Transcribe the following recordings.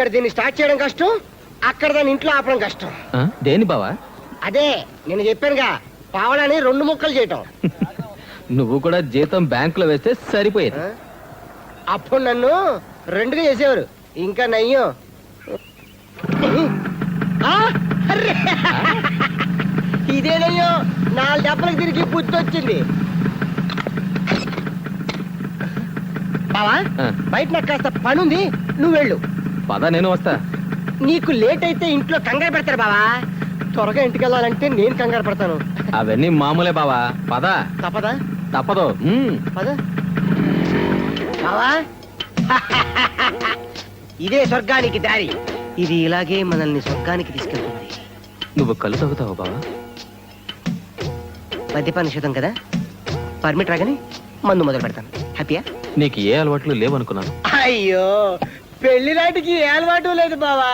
ఇక్కడ దీన్ని స్టార్ట్ చేయడం కష్టం, అక్కడ దాని ఇంట్లో ఆపడం కష్టం. దేని బావా? అదే నేను చెప్పానుగా, పావడాన్ని 2 ముక్కలు చేయటం. నువ్వు కూడా జీతం బ్యాంకులో వేస్తే సరిపోయేది. అప్పుడు నన్ను 2గా చేసేవారు, ఇంకా నయ్యం. ఇదేనయ్యో 4 దెబ్బలకు తిరిగి బుద్ధి వచ్చింది. బావా బయట నాకు కాస్త పని ఉంది, నువ్వు వెళ్ళు. పద, నేను వస్తా. నీకు లేట్ అయితే ఇంట్లో కంగారు పెడతారు బావా, త్వరగా ఇంటికి వెళ్ళాలంటే నేను కంగారు పడతాను. అవన్నీ మామూలే బావా, పద. తప్పదా? తప్పదు. పద బావా. ఇదే స్వర్గానికి దారి, ఇది ఇలాగే మనల్ని స్వర్గానికి తీసుకెళ్తుంది. నువ్వు కళ్ళు తాగుతావు బావా? మద్యపాన నిషేధం కదా, పర్మిట్ రాగానే మందు మొదలు పెడతాను. హ్యాపీయా? నీకు ఏ అలవాట్లు లేవనుకున్నాను. అయ్యో పెళ్లి నాటికి ఏ అలవాటు లేదు బావా,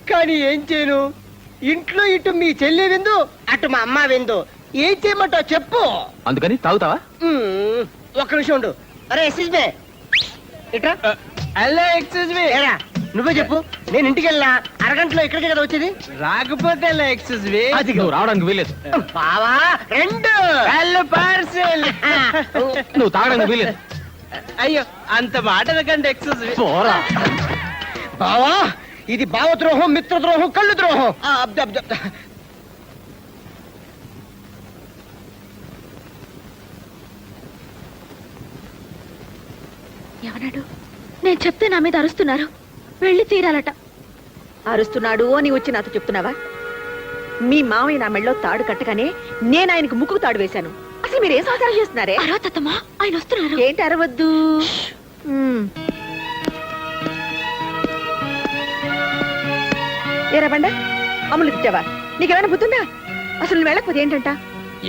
కానీ ఏం చేయను, ఇంట్లో ఇటు మీ చెల్లి విందు, అటు మా అమ్మ విందు, ఏం చేయమంటావు చెప్పు. అందుకని తాగుతావా? ఒక్క నిమిషం ఉండు. అరే ఎక్స్క్యూజ్ మీ, ఇట్రా. Hello, excuse me. నువ్వే చెప్పు, నేను ఇంటికి వెళ్ళినా అరగంటలో ఇక్కడికే కదా వచ్చేది. రాకపోతే ఎక్స్క్యూజ్ మీ. నువ్వు రావడానికి వీలేదు బావా. 2 హలో పార్సెల్. నువ్వు తాగడానికి వీలేదు. అయ్యో అంత మాట అనకండి ఎక్స్క్యూజ్ మీ. పోరా బావా, ఇది భావద్రోహం, మిత్రద్రోహం, కళ్ళు ద్రోహం. ఎవనాడు? నేను చెప్తే నా మీద అరుస్తున్నారు, వెళ్ళి తీరాలట. అరుస్తున్నాడు అని వచ్చి నాతో చెప్తున్నావా? మీ మామయ్య నా మెళ్ళలో తాడు కట్టగానే నేను ఆయనకు ముక్కుకు తాడు వేశాను. అసలు మీరేం సహకారం చేస్తున్నారే? అరవతమ్మా, ఆయన వస్తున్నారు. ఏంటి అరవద్దు? ఏరా బండ, అమ్ములు తిట్టావా? నీకేమైనా బుద్ధిందా? అసలు నువ్వు వెళ్ళకపోతే ఏంటంట?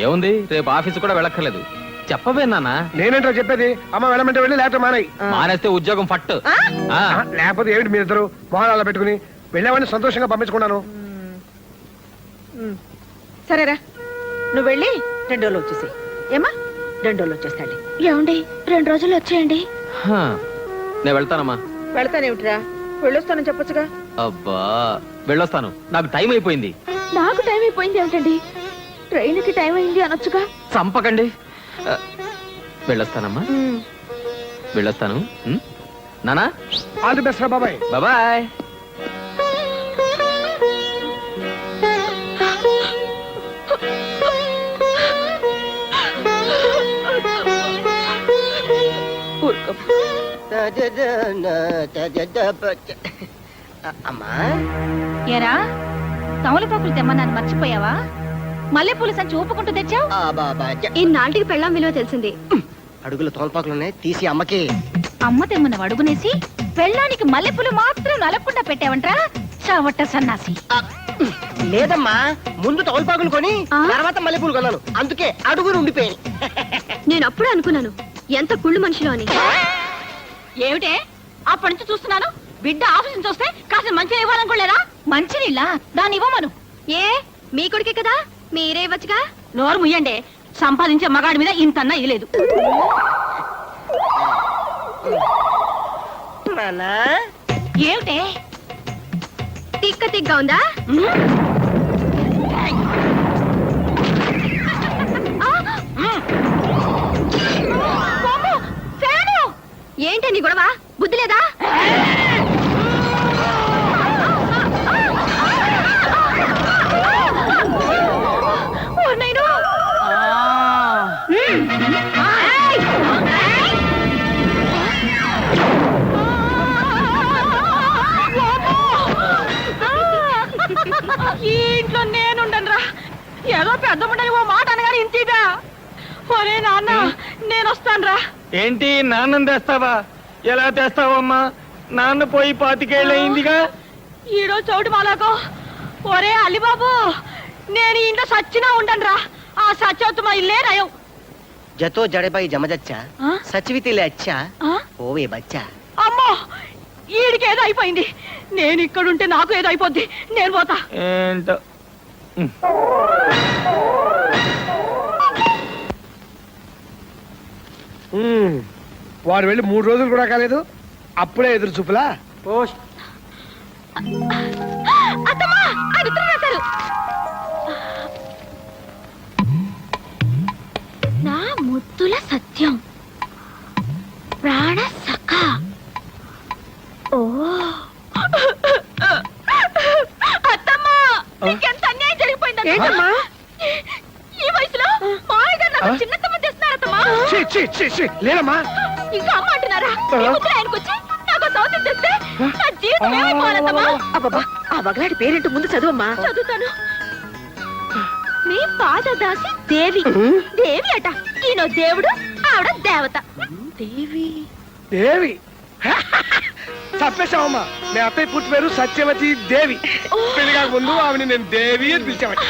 ఏముంది, రేపు ఆఫీసు కూడా వెళ్ళక్కర్లేదు. చెప్పవే నాన్న. నేనేంటో చెప్పేది, అమ్మ వెళ్ళమంటే వెళ్ళి, లేకపోతే మానేయి. మానేస్తే ఉద్యోగం ఫట్. లేకపోతే ఏమిటి మీ ఇద్దరు మొహాలు పెట్టుకుని వెళ్ళామని సంతోషంగా పంపించుకున్నాను. సరేరా, నువ్వు వెళ్ళి 2 రోజులు వచ్చేసి. ఏమా 2 రోజులు వచ్చేస్తాండి. ఏమండి, 2 రోజులు వచ్చేయండి. నేను వెళ్తానమ్మా. వెళ్తానేమిట్రా, వెళ్ళొస్తానని చెప్పొచ్చుగా. అబ్బా వెళ్ళొస్తాను, నాకు టైం అయిపోయింది. నాకు టైం అయిపోయింది ఏమిటండి, ట్రైన్కి టైం అయింది అనొచ్చుగా. చంపకండి. వెళ్ళొస్తానమ్మా, వెళ్ళొస్తాను. నానా, ఆల్ ది బెస్ట్ రా బాబాయ్. బాబాయ్. అమ్మా, ఏరా తమలపాకులు తెమ్మన్నాను మర్చిపోయావా? మల్లెపూల సంచి ఊపుకుంటూ తెచ్చావు. ఇన్నాళ్ళకి పెళ్ళాం విలువ తెలిసింది. అడుగులు తోల్పాకులున్నాయి, తీసి అమ్మకి. అమ్మ తెమ్మన్న అడుగునేసి పెళ్ళానికి మల్లెపూలు మాత్రం నలకుండా పెట్టావంట్రా చావట్ట సన్నాసి. లేదమ్మా, ముందు తోల్పాకులు కొని తర్వాత మల్లెపూలు కొన్నాను, అందుకే అడుగులు ఉండిపోయాయి. నేను అప్పుడే అనుకున్నాను ఎంత కుళ్ళు మనిషిలో అని. ఏమిటే అప్పటి నుంచి చూస్తున్నాను, బిడ్డ ఆఫీస్ నుంచి వస్తే కాస్త మంచిగా ఇవ్వాలనుకోలేరా? మంచినీళ్ళ దాన్ని ఇవ్వమను. ఏ మీ కొడుకే కదా, మీరే ఇవ్వచ్చుగా. నోరు ముయ్యండి, సంపాదించే మగాడి మీద ఇంతన్నా ఇలేదు. ఏమిటే తిక్క తిగ్గా ఉందా? ఏంటి నీ గొడవ, బుద్ధి లేదా? ఈ ఇంట్లో నేనుండనురా, ఏదో పెద్ద ముండని ఓ మాట అనగానే ఇంతీదా. ఒరే నాన్న, నేను వస్తానురా. ఏంటి నాన్నని తెస్తావా? ఎలా తెస్తావమ్మా? నాన్న పోయి 25 ఏళ్ళయిందిగా. ఈడో చోటు మాలాకో. ఒరే అల్లిబాబు, నేను ఇంట్లో సచ్చినా ఉండనురా, ఆ సచ్చవుతు మా ఇల్లే రాయవు. జతో జడేబాయి జమజచ్చా సచివితిలే అచ్చా ఓవే బచ్చా. అమ్మో, ఈడికి ఏదో అయిపోయింది. నేను ఇక్కడుంటే నాకు ఏదో అయిపోద్ది, నేను పోతా. ఏంటో వాడు వెళ్ళి 3 రోజులు కూడా కాలేదు, అప్పుడే ఎదురు చూపులా. అత్తమ్మా ఆయన ఉత్తరం రాశారు. నా ముద్దుల సత్యం ప్రాణ సఖ. ఓ అత్తమ్మా నీకెంత అన్యాయం జరిగిపోయిందమ్మా. ఏంటమ్మా? ఈ వయసులో మామయ్య గారు నాకు చిన్నతమ్మ తెస్తున్నారత్తమ్మా. లేదమ్మా. ఇంకా అమ్మ అంటున్నారా? ఈ ముద్దులు ఆయనకు వచ్చి నాకు సౌత్యం తెస్తే నా జీవితం ఏమైపోవాలత్తమ్మా. అబ్బబ్బా, ఆ వగలాడి పేరేంటో ముందు చదువమ్మా. చదువుతాను. మీ పాదదాసి దేవి. దేవి అట. ఈయన దేవుడు, ఆవిడ దేవత. దేవి. దేవి తప్పేశావమ్మా. మీ అత్తయ్య పుట్టి పేరు సత్యవతి దేవి. పెళ్లి కాక ముందు ఆవిడ నేను దేవి అని పిలిచామని.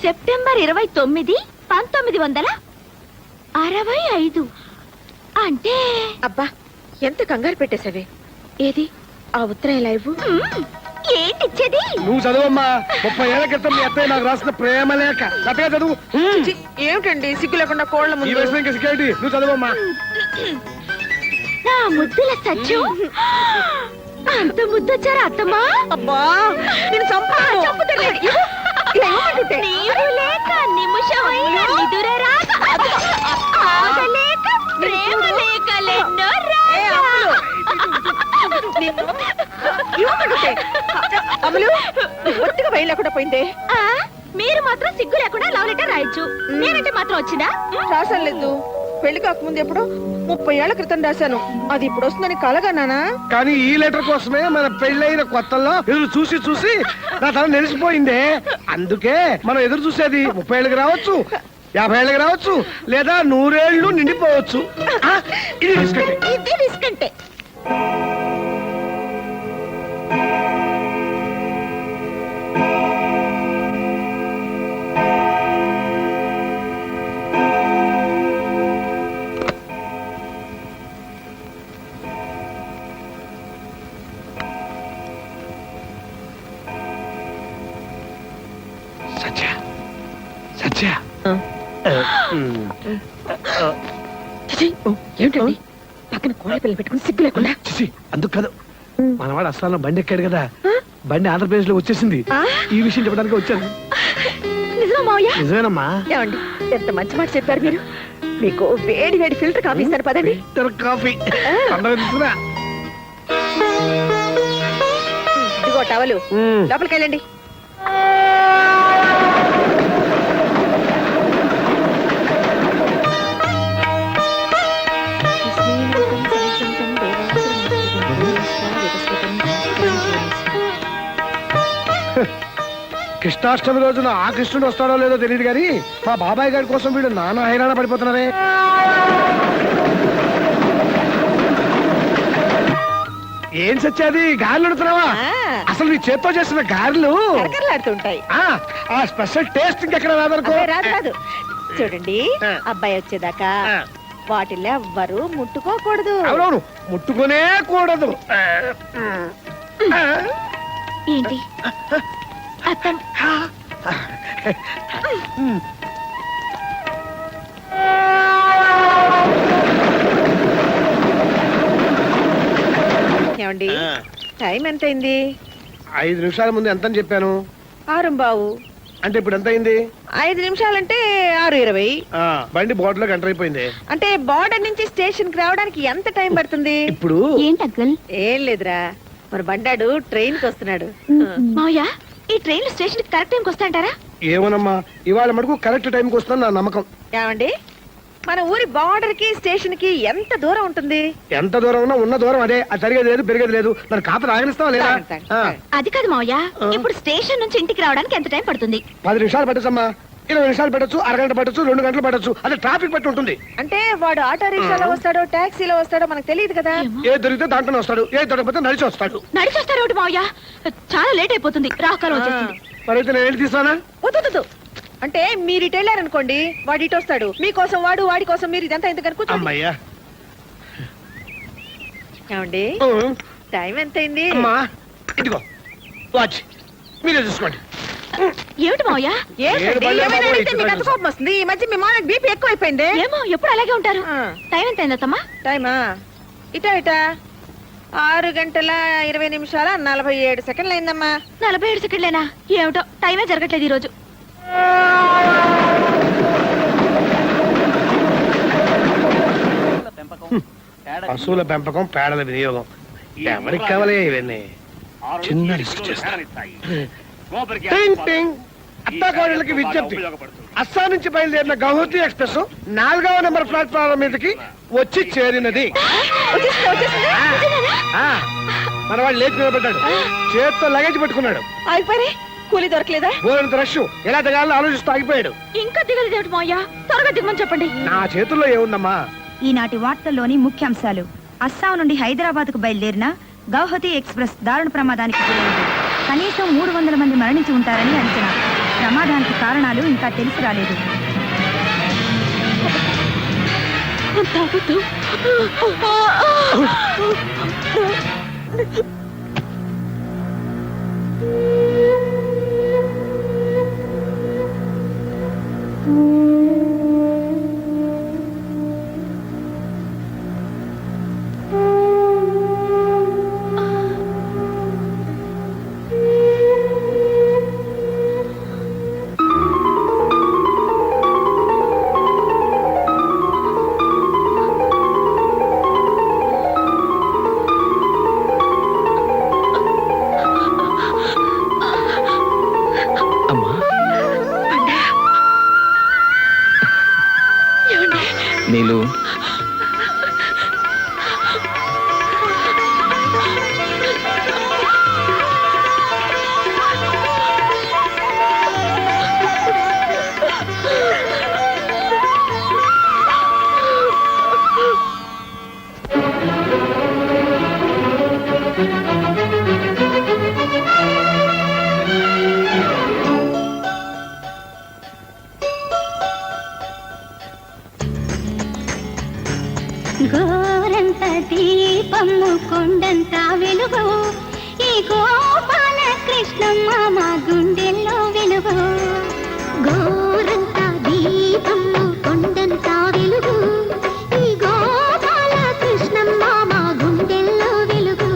సెప్టెంబర్ 29, 1965. అంటే అబ్బా, ఎంత కంగారు పెట్టేశావే. ఏది ఆ ఉత్తరం లైవ్? ఏంటి ఇచ్చేది? నువ్వు చదువమ్మా. 30 ఏళ్ల క్రితం మీ అత్తయ్య నాకు రాసిన ప్రేమ లేఖ. కరెక్ట్గా చదువు. ఛీ, ఏమిటండి సిగ్గు లేకుండా కోళ్ళ ఈ ముందు. వయసులో ఇంకా సిగరెట్ నువ్వు చదువమ్మా. నా ముద్దుల సత్యం. అంత ముద్దొచ్చారా అత్తమ్మా? అబ్బా, నేను చంపాను. నీవు లేక నిమిషమైన నిదురరాక, ఆగలేక ప్రేమ లేఖలెన్నో అమలు, ఒత్తిగా భయం లేకుండా పోయిందే. మీరు మాత్రం సిగ్గు లేకుండా లవ్ లెటర్ రాయొచ్చు. నేనంటే మాత్రం వచ్చిందా? రాసలేదు. పెళ్లి కాకముందు ఎప్పుడో 30 ఏళ్ల క్రితం రాశాను. అది ఇప్పుడు వస్తుందని కలగన్నానా? కానీ ఈ లెటర్ కోసమే మన పెళ్ళైన కొత్తల్లో ఎదురు చూసి చూసి నా తల నెలిసిపోయిందే. అందుకే మనం ఎదురు చూసేది 30 ఏళ్ళకి రావచ్చు, 50 ఏళ్ళకి రావచ్చు, లేదా 100 ఏళ్ళు నిండిపోవచ్చు. ఇది తీసుకెళ్ళి. ఇది రిస్క్ అంటే. సత్య సత్య చిచి, ఏమిటండి పక్కన కోళ్ళ పిల్లలు పెట్టుకుని సిగ్గు లేకుండా? చిచి, అందుకు కాదు. మనవాడు అసలు బండి ఎక్కాడు కదా, బండి ఆంధ్రప్రదేశ్ లో వచ్చేసింది. ఈ విషయం చెప్పడానికి వచ్చాను. నిజమా మావయ్య? నిజమేనమ్మా. ఏమండి, ఎంత మంచి మాట చెప్పారు మీరు. మీకు వేడి వేడి ఫిల్టర్ కాఫీ ఇస్తాను పదండి. కాఫీ పండగ తీసుకురా. ఇదిగో టవలు, లోపలికి వెళ్ళండి. కృష్ణాష్టమి రోజున ఆ కృష్ణుడు వస్తాడో లేదో తెలియదు కానీ మా బాబాయ్ గారి కోసం వీడు నానా హైరాణ పడిపోతున్నారే. ఏం సచ్చాది, గారెలు ఉడుతున్నావా? అసలు నీ చేత్తో చేసిన గారెలు కరకరలాడుతుంటాయి. ఆ స్పెషల్ టేస్ట్ ఇంకెక్కడ రాదనుకో. రాదు రాదు. చూడండి, అబ్బాయి వచ్చేదాకా వాటిల్లో ఎవ్వరు ముట్టుకోకూడదు. అవునవును, ముట్టుకునే కూడదు. ఏంటి అత్తం? ఏమండి, టైం ఎంత అయింది? 5 నిమిషాల ముందు ఎంత అని చెప్పాను? 6:15. అంటే ఇప్పుడు ఎంత అయింది? 5 నిమిషాలంటే 6:20. బండి బోర్డులో గంట అయిపోయింది. అంటే బార్డర్ నుంచి స్టేషన్ కి రావడానికి ఎంత టైం పడుతుంది? ఇప్పుడు ఏంటి అంకుల్? ఏం లేదురా, మరి బండాడు ట్రైన్ కి వస్తున్నాడు. మావయ్య, ఈ ట్రైన్ స్టేషన్ కి కరెక్ట్ టైంకి వస్తాయంటారా? ఏమోనమ్మా, ఇవాళ మటుకు కరెక్ట్ టైంకి వస్తాను నా నమ్మకం. ఏమండి, మన ఊరి బార్డర్ కి స్టేషన్ కి ఎంత దూరం ఉంటుంది? ఎంత దూరం ఉన్నా ఉన్న దూరం అదే. అది జరిగేది లేదు, పెరిగేది లేదు. మరి కాపర్ ఆగనిస్తావా లేదా? అది కాదు మావయ్య, ఇప్పుడు స్టేషన్ నుంచి ఇంటికి రావడానికి ఎంత టైం పడుతుంది? 10 నిమిషాలు పట్టచ్చమ్మా, 20 నిమిషాలు పట్టచ్చు, అరగంట పట్టచ్చు, 2 గంటలు పట్టచ్చు. అదే ట్రాఫిక్ బట్టి ఉంటుంది. అంటే వాడు ఆటో రిక్షాలో వస్తాడో టాక్సీలో వస్తాడో మనకు తెలియదు కదా. ఏ దొరికితే దాంట్లోనే వస్తాడు, ఏ దొరకపోతే నడిచి వస్తాడు. నడిచి వస్తారు ఒకటి మావయ్య, చాలా లేట్ అయిపోతుంది. రాకాలం వచ్చేస్తుంది. మరి అయితే నేను వెళ్ళి తీసానా? వద్దు. అంటే మీరు ఇటు వెళ్ళారనుకోండి, వాడు ఇటు వస్తాడు. మీకోసం వాడు, వాడి కోసం మీరు, ఇదంతా ఎందుకు అనుకుంటున్నారు? అమ్మయ్యా. ఏమండి, టైం ఎంత అయింది? అమ్మా ఇదిగో వాచ్, మీరే చూసుకోండి. ఏమిటి మావయ్య? ఏంటండి, ఏమైనా అడిగితే మీకు అంత కోపం వస్తుంది. ఈ మధ్య మీ మామయ్యకి బీపీ ఎక్కువైపోయింది. ఏమో, ఎప్పుడు అలాగే ఉంటారు. టైం ఎంత అయింది అత్తమ్మా? టైమా? ఇటా 6:20:47 అయిందమ్మా. 47 సెకండ్లేనా? ఏమిటో టైమే జరగట్లేదు ఈరోజు. పశువుల పెంపకం, పేడల వినియోగం ఎవరికి కావాలి ఇవన్నీ? చిన్న లిస్ట్ చేస్తాను. టింగ్ టింగ్. అత్తాకోడళ్ళకి విజ్ఞప్తి. అస్సాం నుంచి బయలుదేరిన గౌహతి ఎక్స్ప్రెస్ 4వ నెంబర్ ప్లాట్ఫారం మీదకి వచ్చి చేరినది. మన వాడు లేచి నిలబడ్డాడు, చేతితో లగేజ్ పట్టుకున్నాడు. అయిపోయి కూలి దొరకలేదా? బోరంత రష్, ఎలా దిగాలని ఆలోచిస్తూ ఆగిపోయాడు. ఇంకా దిగలేదు ఏమిటి మావయ్య? త్వరగా దిగమని చెప్పండి. నా చేతుల్లో ఏముందమ్మా? ఈనాటి వార్తల్లోని ముఖ్యాంశాలు. అస్సాం నుండి హైదరాబాద్కు బయలుదేరిన గౌహతి ఎక్స్ప్రెస్ దారుణ ప్రమాదానికి గురైంది. కనీసం 300 మంది మరణించి ఉంటారని అంచనా. ప్రమాదానికి కారణాలు ఇంకా తెలిసి రాలేదు. అమ్మా, నీలు గోరంత దీపము కొండంత వెలుగు, ఈ గోపాల కృష్ణమ్మ మా గుండెల్లో వెలుగు. గోరంత దీపము కొండంత వెలుగు, ఈ గోపాల కృష్ణమ్మ మా గుండెల్లో వెలుగు.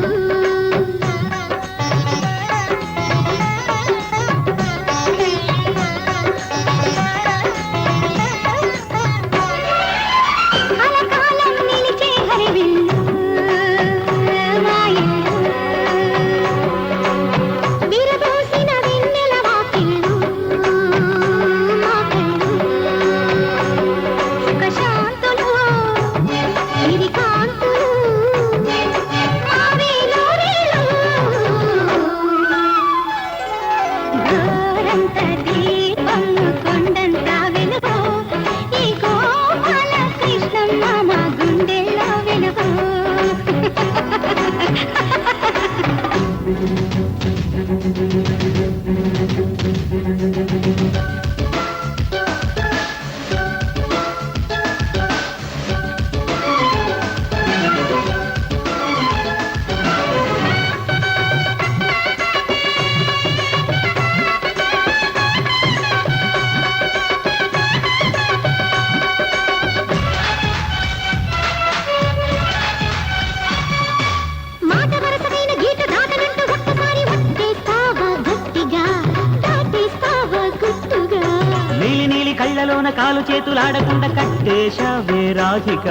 కళ్ళలోన కాలు చేతులాడకుండా కట్టేశావే రాధిక,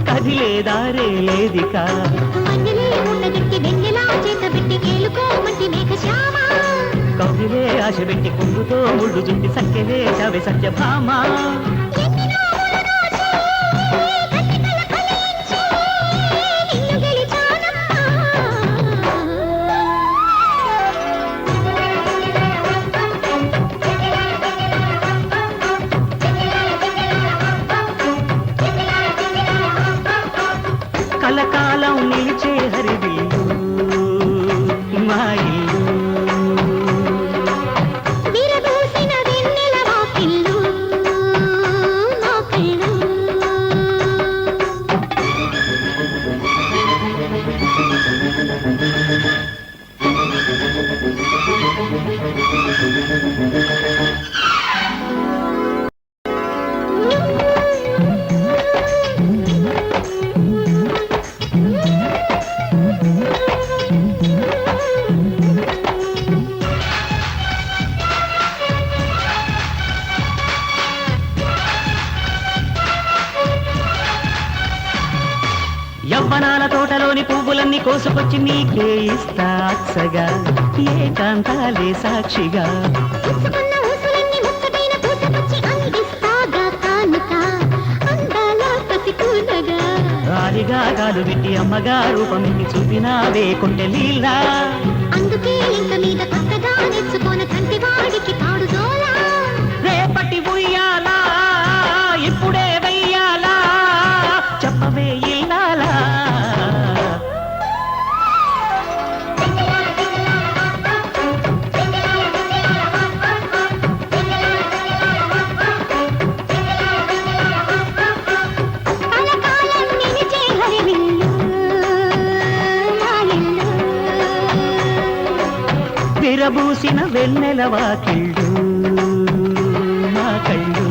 కదిలే దారే లేదిక. కవిలే ఆశ పెట్టి కుంగుతో ముళ్ళు చుట్టి సక్కెలే చవే సత్యభామ. కలకాలం నిలిచే హరివిల్లు మా ఇల్లు. విరబూసిన వెన్నెల వాకిళ్ళు మా కళ్ళు. నీకే ఇస్తా అచ్చగా ఏకాంతాలే సాక్షిగా పుచ్చుకున్న ఊసులన్నీ ముక్కటైన పూసకొచ్చి అందిస్తాగా కానుక అందాల పసికూనగా రాలిగా కాలు పెట్టి అమ్మగా రూపమెట్టి చూపినావే కొంటె లీలా అందుకే ఇంక మీద కొత్తగా నేర్చుకోన కంటి వాడికి పాడుదోలా రేపటి ఉయ్యాలా ఇప్పుడే వెయ్యాలా చెప్పవే ఇల్లాలా కలకాలం నిలిచే హరివిల్లు నా ఇల్లు విరబూసిన వెన్నెల వాకిళ్ళు మా కళ్ళు